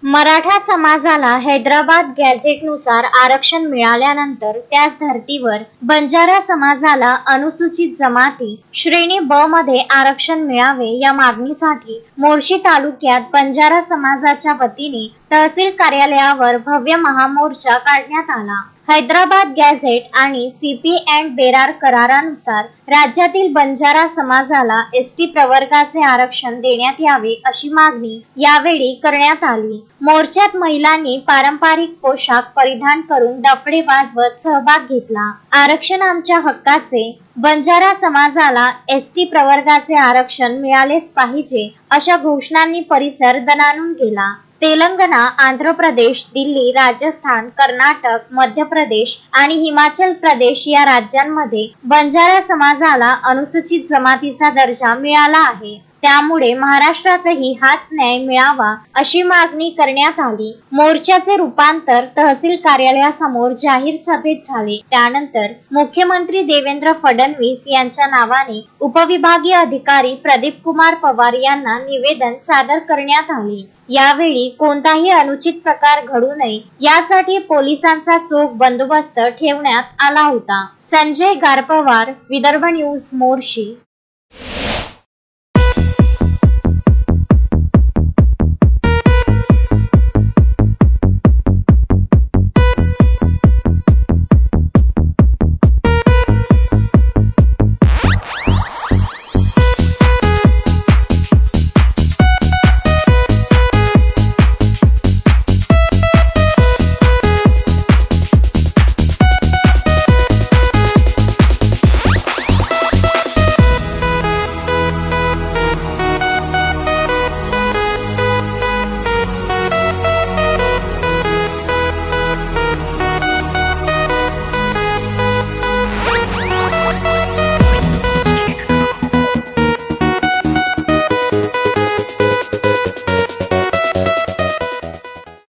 मराठा समाजाला हैदराबाद गॅझेटनुसार आरक्षण मिळाल्यानंतर त्याच धर्तीवर बंजारा समाजाला अनुसूचित जमाती श्रेणी ब मध्ये आरक्षण मिळावे या मागणीसाठी मोर्शी तालुक्यात बंजारा समाजाच्या वतीने तहसील कार्यालयावर भव्य महामोर्चा काढण्यात आला। हैदराबाद गॅझेट आणि सीपी अँड बेरार करारानुसार राज्यातील बंजारा समाजाला एसटी प्रवर्गाचे आरक्षण देण्यात यावे अशी मागणी यावेळी करण्यात आली। मोर्चात महिलांनी पारंपरिक पोशाख परिधान करून डफडे वाजवत सहभाग घेतला। आरक्षण आमच्या हक्काचे, बंजारा समाजाला एसटी प्रवर्गाचे आरक्षण मिळालेच पाहिजे अशा घोषणांनी परिसर दणाणून गेला। तेलंगणा, आंध्र प्रदेश, दिल्ली, राजस्थान, कर्नाटक, मध्य प्रदेश आणि हिमाचल प्रदेश या राज्यांमध्ये बंजारा समाजाला अनुसूचित जमातीचा दर्जा मिळाला आहे। त्यामुळे महाराष्ट्रातही हाच न्याय मिळावा अशी मागणी करण्यात आली। मोर्चाचे रूपांतर तहसील कार्यालयासमोर जाहीर सभेत झाले। त्यानंतर मुख्यमंत्री देवेंद्र फडणवीस यांच्या नावाने उपविभागीय अधिकारी प्रदीप कुमार पवार यांना निवेदन सादर करण्यात आले। यावेळी कोणताही अनुचित प्रकार घडू नये यासाठी पोलिसांचा चोख बंदोबस्त ठेवण्यात आला होता। संजय गारपवार, विदर्भ न्यूज, मोर्शी।